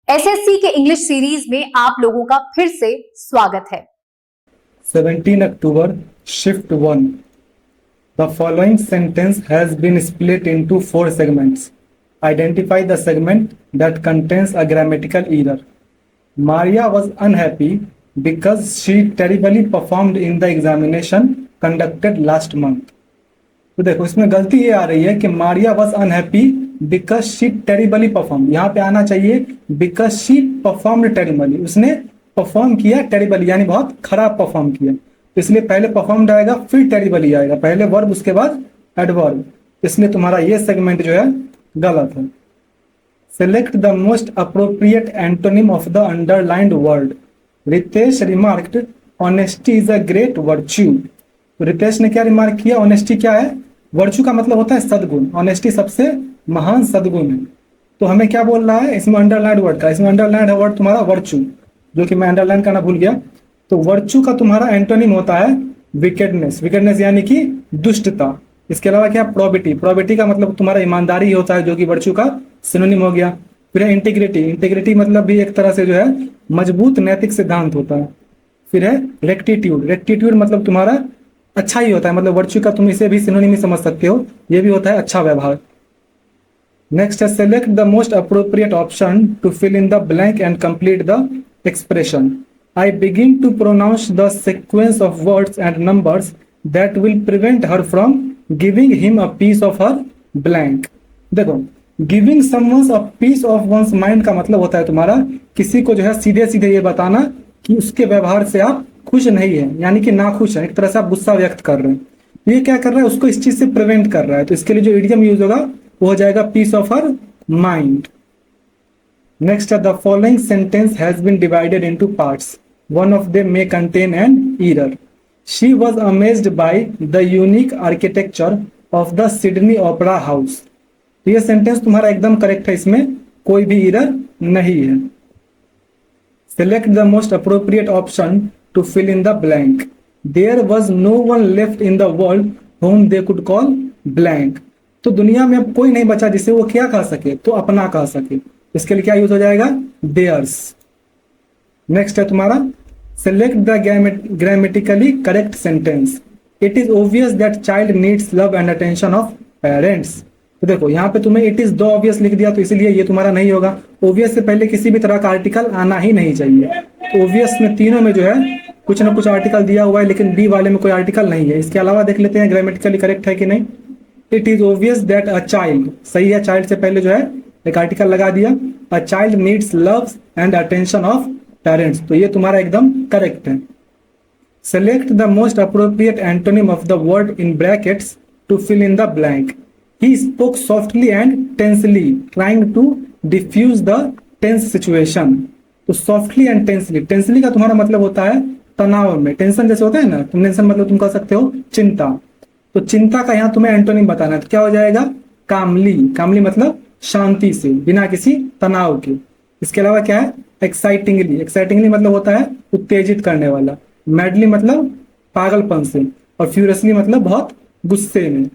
SSC के English series में आप लोगों का फिर से स्वागत है। 17 October, Shift 1. The following sentence has been split into 4 segments. Identify the segment that contains a grammatical error. Maria was unhappy because she terribly performed in the examination conducted last month. तो देखो इसमें गलती ये आ रही है कि Maria was unhappy because she terribly perform. यहाँ पे आना चाहिए बिकॉज शी परफॉर्म्ड टेरिबली। उसने परफॉर्म किया टेरिबली, यानी बहुत खराब परफॉर्म किया। तो इसलिए पहले परफॉर्म्ड आएगा फिर टेरिबली आएगा, पहले वर्ब उसके बाद एडवर्ब। इसलिए तुम्हारा ये सेगमेंट जो है गलत है। Select the most appropriate antonym of the underlined word. Ritesh remarked honesty is a great virtue. तो रितेश ने क्या रिमार्क किया? ऑनेस्टी क्या है? वर्च्यू का मतलब होता है सद्गुण। ऑनेस्टी सबसे महान सद्गुण है। तो हमें क्या बोल रहा है इसमें अंडरलाइंड वर्ड का? इसमें अंडरलाइंड वर्ड तुम्हारा वर्च्यू, जो कि मैं अंडरलाइन करना भूल गया। तो वर्च्यू का तुम्हारा एंटोनिम होता है विकेडनेस। विकेडनेस यानी कि दुष्टता। इसके अलावा क्या? प्रोबिटी। प्रोबिटी का मतलब तुम्हारा ईमानदारी होता है, जो कि वर्च्यू का सिनोनिम हो गया। फिर है इंटीग्रिटी। इंटीग्रिटी मतलब भी एक तरह से जो है मजबूत नैतिक सिद्धांत होता है। फिर है रेक्टिट्यूड। रेक्टिट्यूड मतलब तुम्हारा अच्छा ही होता है, मतलब वर्च्यू का तुम इसे भी सिनोनिम समझ सकते हो, ये भी होता है अच्छा व्यवहार। नेक्स्ट है select the most appropriate option to fill in the blank and complete the expression. I begin to pronounce the sequence of words and numbers that will prevent her from giving him a piece of her blank. देखो, giving someone a piece of one's mind का मतलब होता है तुम्हारा किसी को जो है सीधे सीधे ये बताना कि उसके व्यवहार से आप खुश नहीं है, यानी कि ना खुश है, एक तरह से आप गुस्सा व्यक्त कर रहे हैं। तो ये क्या कर रहा है? उसको इस चीज से प्रिवेंट कर रहा है। तो इसके लिए जो इडियम यूज होगा वो हो जाएगा piece of her mind. Next है the following sentence has been divided into parts. One of them may contain an error. She was amazed by the unique architecture of the Sydney Opera House. तो ये sentence तुम्हारा एकदम correct है, इसमें कोई भी error नहीं है। Select the most appropriate option to fill in the blank. There was no one left in the world whom they could call blank. तो दुनिया में अब कोई नहीं बचा जिसे वो क्या कह सके? तो अपना कह सके। इसके लिए क्या यूज हो जाएगा? theirs. नेक्स्ट है तुम्हारा select the grammatically correct sentence. It is obvious that child needs love and attention of parents. तो देखो यहाँ पे तुम्हें इट इज दो ऑब्वियस लिख दिया, तो इसीलिए ये तुम्हारा नहीं होगा। ओवियस से पहले किसी भी तरह का आर्टिकल आना ही नहीं चाहिए। तो ओवियस में तीनों में जो है कुछ ना कुछ आर्टिकल दिया हुआ है, लेकिन बी वाले में कोई आर्टिकल नहीं है। इसके अलावा देख लेते हैं ग्रामेटिकली करेक्ट है कि नहीं। It is obvious that a child, सही है। चाइल्ड से पहले जो है एक आर्टिकल लगा दिया। A child needs love and attention of parents, तो ये तुम्हारा एकदम करेक्ट है। Select the most appropriate antonym of the word in brackets to fill in the blank. He spoke softly and tensely, trying to diffuse the tense situation. तो softly and tensely, tensely का तुम्हारा मतलब होता है तनाव में। Tension जैसे होता है ना, तुम टेंशन मतलब तुम कह सकते हो चिंता। तो चिंता का यहाँ तुम्हें एंटोनिम बताना है, तो क्या हो जाएगा? कामली। कामली मतलब शांति से, बिना किसी तनाव के। इसके अलावा क्या है? एक्साइटिंगली। एक्साइटिंगली मतलब होता है उत्तेजित करने वाला। मैडली मतलब पागलपन से, और फ्यूरियसली मतलब बहुत गुस्से में।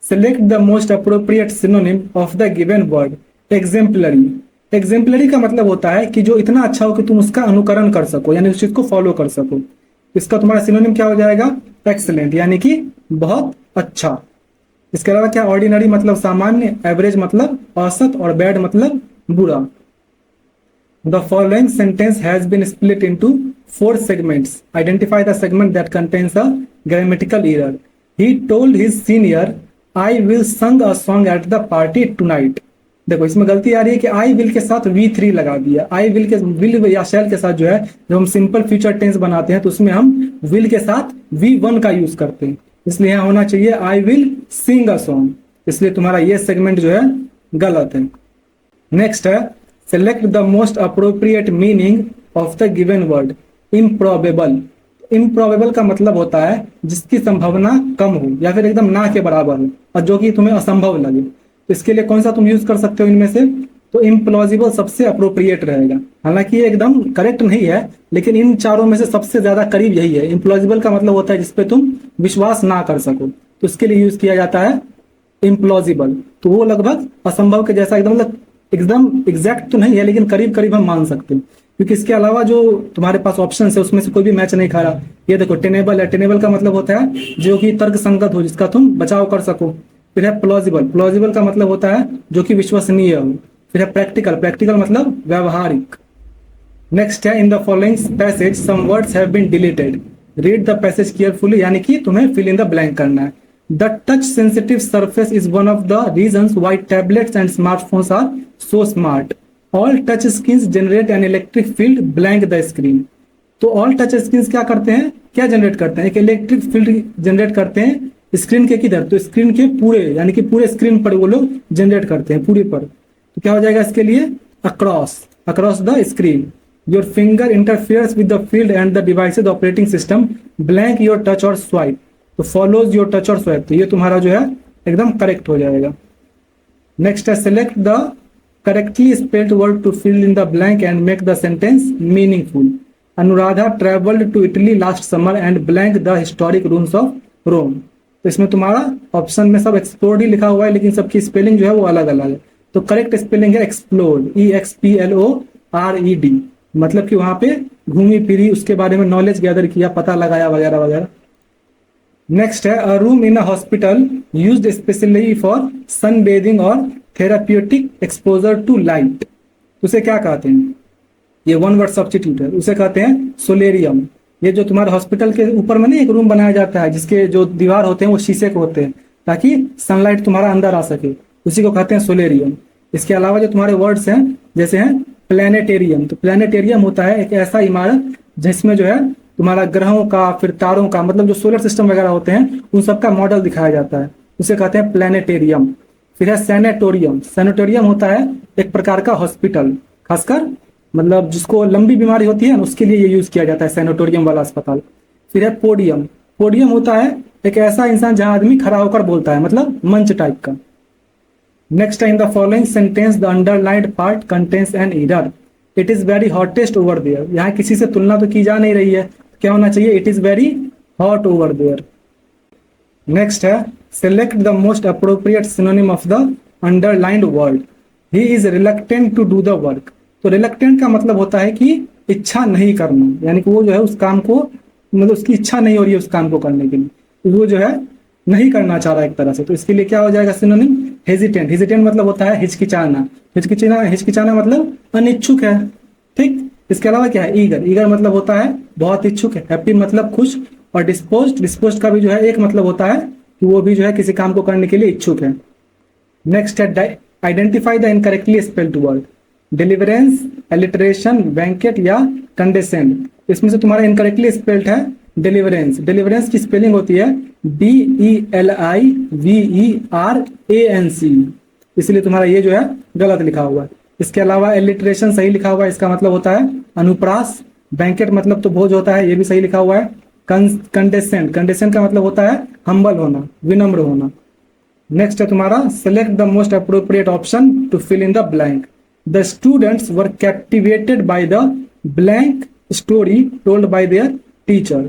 Select the most appropriate synonym of the given word. Exemplary. Exemplary का मतलब होता है कि जो इतना अच्छा हो कि तुम उसका अनुकरण कर सको, यानी उस चीज को फॉलो कर सको। इसका तुम्हारा सिनोनिम क्या हो जाएगा? एक्सेलेंट, यानी कि बहुत अच्छा। इसके अलावा क्या? ऑर्डिनरी मतलब सामान्य, एवरेज मतलब औसत, और बैड मतलब बुरा। The following sentence has been split into 4 segments. Identify the segment that contains a grammatical error. He told his senior I will sing a song at the party tonight. देखो इसमें गलती आ रही है कि आई विल के साथ V3 लगा दिया। आई विल के विल या शैल के साथ जो है, जब हम सिंपल फ्यूचर टेंस बनाते हैं तो उसमें हम विल के साथ V1 का यूज करते हैं। इसलिए यहाँ होना चाहिए I will sing a song. इसलिए तुम्हारा ये सेगमेंट जो है गलत है। नेक्स्ट है select the most appropriate meaning of the given word. Improbable. Improbable का मतलब होता है जिसकी संभावना कम हो या फिर एकदम ना के बराबर हो, और जो कि तुम्हें असंभव लगे। तो इसके लिए कौन सा तुम यूज कर सकते हो इनमें से? तो इम्प्लॉजिबल सबसे अप्रोप्रिएट रहेगा। हालांकि ये एकदम करेक्ट नहीं है, लेकिन इन चारों में से सबसे ज्यादा करीब यही है। इम्प्लॉजिबल का मतलब होता है जिसपे तुम विश्वास ना कर सको, तो इसके लिए यूज किया जाता है इम्प्लॉजिबल। तो वो लगभग असंभव के जैसा, एकदम मतलब एकदम एग्जैक्ट तो नहीं है, लेकिन करीब करीब हम मान सकते हैं, क्योंकि इसके अलावा जो तुम्हारे पास ऑप्शन है उसमें से कोई भी मैच नहीं खा रहा। ये देखो टेनेबल है, टेनेबल का मतलब होता है जो कि तर्क संगत हो, जिसका तुम बचाव कर सको। फिर है प्लॉजिबल, प्लॉजिबल का मतलब होता है जो कि विश्वसनीय हो। फिर है प्रैक्टिकल, प्रैक्टिकल मतलब व्यावहारिक। नेक्स्ट है in the following passage some words have been deleted, read the passage carefully, यानी कि तुम्हें फिल इन द ब्लैंक करना है। The touch sensitive surface is one of the reasons why tablets and smartphones are so smart. All touch screens generate an electric field blank the screen. तो all touch screens क्या करते हैं, क्या generate करते हैं, एक इलेक्ट्रिक फील्ड जनरेट करते हैं स्क्रीन के किधर, तो स्क्रीन के पूरे, यानी कि पूरे स्क्रीन पर वो लोग जनरेट करते हैं, पूरे पर। तो क्या हो जाएगा इसके लिए, across, across the screen. Your finger interferes with the field and the devices operating system blank your touch और स्वाइप, तो फॉलोज योर टच और स्वाइप। तो ये तुम्हारा जो है एकदम करेक्ट हो जाएगा। नेक्स्ट है select the correctly spelled word to fill in the blank and make the sentence meaningful. Anuradha travelled to Italy last summer and blank the historic rooms of Rome. तो इसमें तुम्हारा ऑप्शन में सब एक्सप्लोर्ड ही लिखा हुआ है, लेकिन सबकी स्पेलिंग जो है वो अलग अलग है। तो करेक्ट स्पेलिंग है एक्सप्लोर्ड, EXPLORED, मतलब कि वहां पे घूमी फिरी, उसके बारे में नॉलेज गैदर किया, पता लगाया वगैरह वगैरह। नेक्स्ट है a room in a hospital used specially for sun bathing और थेराप्यूटिक एक्सपोजर टू लाइट। उसे क्या कहते हैं, ये वन वर्ड सब्स्टिट्यूट है, उसे कहते हैं सोलेरियम। ये जो तुम्हारे हॉस्पिटल के ऊपर में नहीं एक रूम बनाया जाता है जिसके जो दीवार होते हैं वो शीशे के होते हैं ताकि सनलाइट तुम्हारा अंदर आ सके, उसी को कहते हैं सोलेरियम। इसके अलावा जो तुम्हारे वर्ड्स हैं जैसे हैं प्लानिटेरियम, तो प्लानिटेरियम होता है एक ऐसा इमारत जिसमें जो है तुम्हारा ग्रहों का, फिर तारों का, मतलब जो सोलर सिस्टम वगैरह होते हैं उन सबका मॉडल दिखाया जाता है, उसे कहते हैं प्लानिटेरियम। फिर है सैनेटोरियम, सैनेटोरियम होता है एक प्रकार का हॉस्पिटल, खासकर मतलब जिसको लंबी बीमारी होती है उसके लिए ये यूज किया जाता है सैनेटोरियम वाला अस्पताल। फिर है पोडियम, पोडियम होता है एक ऐसा इंसान जहां आदमी खड़ा होकर बोलता है, मतलब मंच टाइप का। Next in the following sentence the underlined part contains an error, it is very hottest over there. यहाँ किसी से तुलना तो की जा नहीं रही है, क्या होना चाहिए, it is very hot over there. Next है select the most appropriate synonym of the underlined word, he is reluctant to do the work. तो रिलक्टेंट का मतलब होता है कि इच्छा नहीं करना, यानी कि वो जो है उस काम को, मतलब उसकी इच्छा नहीं हो रही है उस काम को करने के लिए, तो वो जो है नहीं करना चाह रहा है एक तरह से। तो इसके लिए क्या हो जाएगा सिनोनिम, हेजिटेंट। हेजिटेंट मतलब होता है हिचकिचाना, हिचकिचाना, हिचकिचाना मतलब अनिच्छुक है, ठीक। इसके अलावा क्या है, ईगर, ईगर मतलब होता है बहुत इच्छुक है। हैप्पी मतलब खुश, और डिस्पोज्ड, डिस्पोज्ड का भी जो है एक मतलब होता है कि वो भी जो है किसी काम को करने के लिए इच्छुक है। नेक्स्ट है identify the incorrectly spelled word, deliverance, alliteration, banquet या कंडेसेंट। इसमें से तुम्हारा इनकरेक्टली स्पेल्ड है डिलीवरेंस। डिलीवरेंस की स्पेलिंग होती है DELIVERANC, इसलिए तुम्हारा ये जो है गलत लिखा हुआ है। इसके अलावा एलिटरेशन सही लिखा हुआ है, इसका मतलब होता है अनुप्रास। बैंकेट मतलब तो भोज होता है, ये भी सही लिखा हुआ है। कंडेसेंट, कंडेसेंट का मतलब होता है हम्बल होना, विनम्र होना। नेक्स्ट है तुम्हारा select the most appropriate option to fill in the blank. The students were captivated by the blank story told by their teacher।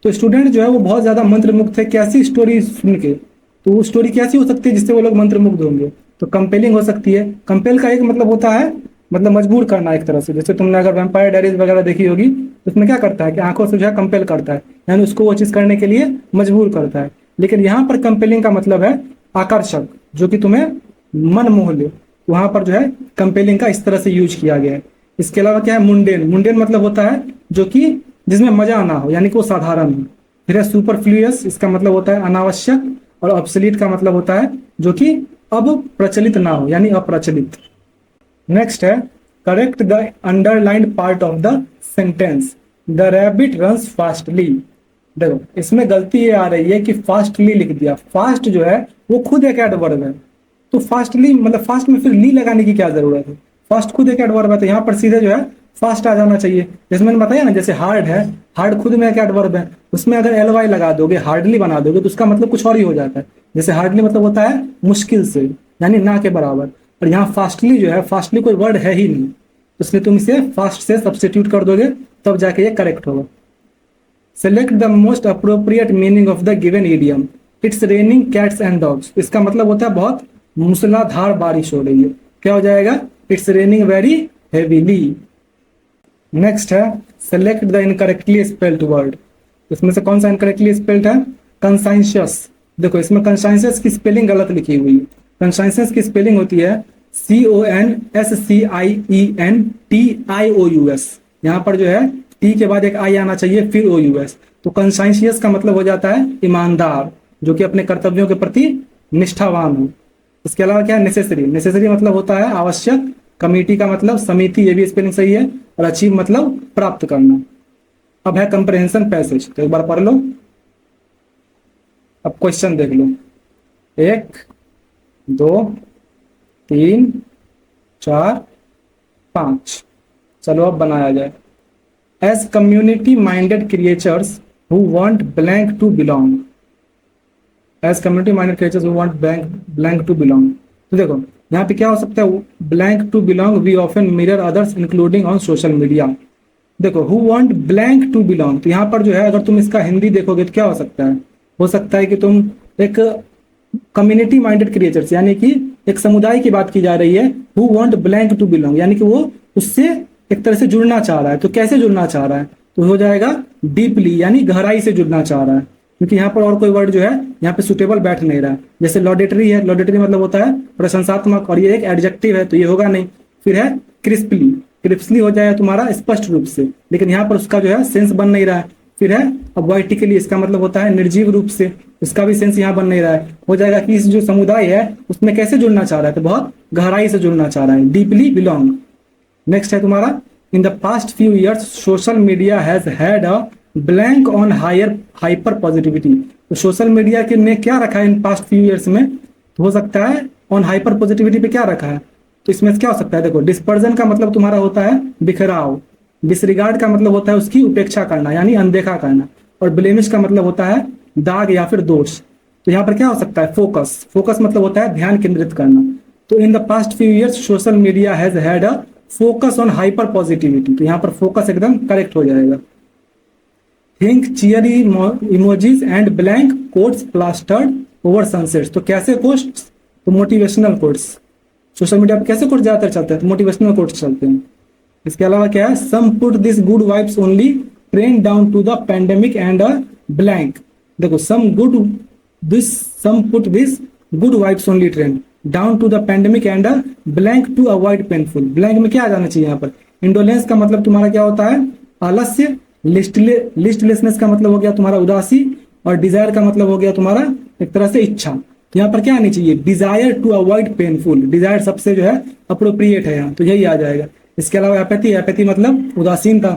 तो स्टूडेंट जो है वो बहुत ज्यादा मंत्रमुग्ध थे, कैसी स्टोरी सुन के, तो वो स्टोरी कैसी हो सकती है जिससे वो लोग मंत्रमुग्ध होंगे, तो कंपेलिंग हो सकती है। कंपेल का एक मतलब होता है मतलब मजबूर करना एक तरह से, जैसे तुमने अगर वैम्पायर डायरीज वगैरह देखी होगी तो उसमें क्या करता है कि आंखों से जो है कंपेल करता है, यानी उसको वो चीज करने के लिए मजबूर करता है। लेकिन यहाँ पर कंपेलिंग का मतलब है आकर्षक, जो कि तुम्हें मन मोह ले, वहां पर जो है कंपेलिंग का इस तरह से यूज किया गया है। इसके अलावा क्या है मुंडेन, मुंडेन मतलब होता है जो कि जिसमें मजा ना हो, यानी कि वो साधारण हो। फिर है सुपरफ्लुअस, इसका मतलब होता है अनावश्यक, और ऑब्सोलीट का मतलब होता है जो कि अब प्रचलित ना हो, यानी अप्रचलित। नेक्स्ट है correct the underlined part of the sentence, the rabbit runs fastly. देखो इसमें गलती ये आ रही है कि फास्टली लिख दिया, फास्ट जो है वो खुद एक एडवर्ब है, तो फास्टली मतलब फास्ट में फिर ली लगाने की क्या जरूरत है, फास्ट खुद एक एडवर्ब है, तो यहाँ पर सीधे जो है फास्ट आ जाना चाहिए। जैसे मैंने बताया ना, जैसे हार्ड है, हार्ड खुद में एक एडवर्ब है, उसमें अगर ly लगा दोगे, हार्डली बना दोगे, तो उसका मतलब कुछ और ही हो जाता है। जैसे हार्डली मतलब होता है मुश्किल से, यानी ना के बराबर, और यहाँ फास्टली जो है, फास्टली कोई वर्ड है ही नहीं, इसलिए तुम इसे फास्ट से सब्स्टिट्यूट कर दोगे, तब जाके ये करेक्ट होगा। Select the most appropriate meaning of the given idiom, it's raining cats and dogs. इसका मतलब होता है बहुत मूसलाधार बारिश हो रही है, क्या हो जाएगा, it's raining very heavily. Next है select the incorrectly spelled word. इसमें से कौन सा इनकरेक्टली स्पेल्ड है? कंसाइंशियस। देखो इसमें कंसाइंशियस की स्पेलिंग गलत लिखी हुई है। कंसाइंशियस की स्पेलिंग होती है CONSCIENTIOUS। यहाँ पर जो है टी के बाद एक आई आना चाहिए, फिर OUS। तो कंसाइंशियस का मतलब हो जाता है ईमानदार, जो कि अपने कर्तव्यों के प्रति निष्ठावान हो। इसके अलावा क्या है? नेसेसरी। नेसेसरी मतलब होता है आवश्यक। कमिटी का मतलब समिति, ये भी स्पेलिंग सही है। और अचीव मतलब प्राप्त करना। अब है कंप्रहेंशन पैसेज, तो एक बार पढ़ लो। अब क्वेश्चन देख लो, 1 2 3 4 5। चलो अब बनाया जाए। As community minded creatures who want blank to belong. As community minded creatures who want blank to belong. तो देखो यहाँ पे क्या हो सकता है? Blank to belong we often mirror others including on social media. देखो who want blank to belong, तो यहाँ पर जो है अगर तुम इसका हिंदी देखोगे तो क्या हो सकता है? हो सकता है कि तुम एक कम्युनिटी माइंडेड क्रिएचर्स, यानी कि एक समुदाय की बात की जा रही है। Who want blank to belong, यानी कि वो उससे एक तरह से जुड़ना चाह रहा है। तो कैसे जुड़ना चाह रहा है? तो हो जाएगा डीपली, यानी गहराई से जुड़ना चाह रहा है। क्योंकि यहाँ पर और कोई वर्ड जो है यहाँ पे सुटेबल बैठ नहीं रहा है। जैसे लॉडेटरी है, लॉडेटरी मतलब होता है प्रशंसात्मक, और ये एक एडजेक्टिव है तो ये होगा नहीं। फिर है क्रिस्पली, क्रिस्पली हो जाएगा तुम्हारा स्पष्ट रूप से, लेकिन यहाँ पर उसका जो है सेंस बन नहीं रहा है। फिर है अब वर्टिकली, इसका मतलब होता है निर्जीव रूप से, उसका भी सेंस यहाँ बन नहीं रहा है। हो जाएगा कि इस जो समुदाय है उसमें कैसे जुड़ना चाह रहा है? तो बहुत गहराई से जुड़ना चाह रहा है, डीपली बिलोंग। नेक्स्ट है तुम्हारा in the past few years social media has had a blank on hyper positivity. तो सोशल मीडिया के ने क्या रखा है इन पास्ट फ्यू ईयर्स में? तो हो सकता है ऑन हाइपर पॉजिटिविटी पे क्या रखा है? तो इसमें क्या हो सकता है? देखो डिस्पर्जन का मतलब तुम्हारा होता है बिखराव, डिसरिगार्ड का मतलब होता है उसकी उपेक्षा करना यानी अनदेखा करना, और ब्लेमिश का मतलब होता है दाग या फिर दोष। तो यहाँ पर क्या हो सकता है? फोकस। फोकस मतलब होता है ध्यान केंद्रित करना। तो in the past few years social media has had a focus on hyper positivity. तो यहाँ पर फोकस एकदम करेक्ट हो जाएगा। Think चीयरी emojis and blank quotes plastered over sunsets. तो कैसे कोट्स? तो मोटिवेशनल कोट्स। सोशल मीडिया पर कैसे कोट्स ज्यादातर चलते हैं? तो मोटिवेशनल कोट्स चलते हैं। इसके अलावा क्या है? Some put this good vibes only train down to the pandemic and a blank. देखो some put this good vibes only train down to the pandemic and a blank to avoid painful. Blank में क्या आ जाना चाहिए यहाँ पर? Indolence का मतलब तुम्हारा क्या होता है? आलस्य। लिस्टलेसनेस का मतलब हो गया तुम्हारा उदासी, और डिजायर का मतलब हो गया तुम्हारा एक तरह से इच्छा। तो यहाँ पर क्या आनी चाहिए? Desire to avoid painful. Desire सबसे जो है अप्रोप्रिएट है यहाँ, तो यही आ जाएगा। इसके अलावा एपैथी, एपैथी मतलब उदासीनता।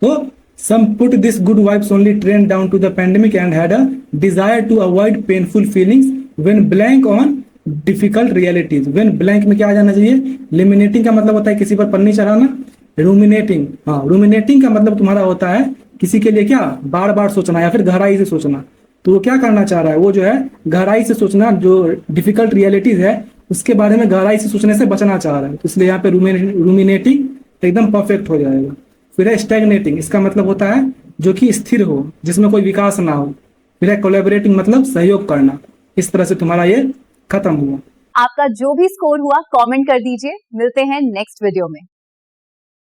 तो some put this good vibes only train down to the pandemic and had a desire to avoid painful feelings when blank on difficult realities. When blank में क्या आ जाना चाहिए? लिमिनेटिंग का मतलब होता है किसी पर पन्नी चढ़ाना। रूमिनेटिंग, हाँ रूमिनेटिंग का मतलब तुम्हारा होता है किसी के लिए क्या बार बार सोचना या फिर गहराई से सोचना। तो वो क्या करना चाह रहा है? वो जो है गहराई से सोचना, जो डिफिकल्ट रियलिटीज है उसके बारे में गहराई से सोचने से बचना चाह रहा है। तो इसलिए यहाँ पे रूमिनेटिंग एकदम परफेक्ट हो जाएगा। फिर है स्टैग्नेटिंग, इसका मतलब होता है जो कि स्थिर हो, जिसमें कोई विकास ना हो। फिर है कोलैबोरेटिंग, मतलब सहयोग करना। इस तरह से तुम्हारा ये खत्म हुआ। आपका जो भी स्कोर हुआ कमेंट कर दीजिए। मिलते हैं नेक्स्ट वीडियो में।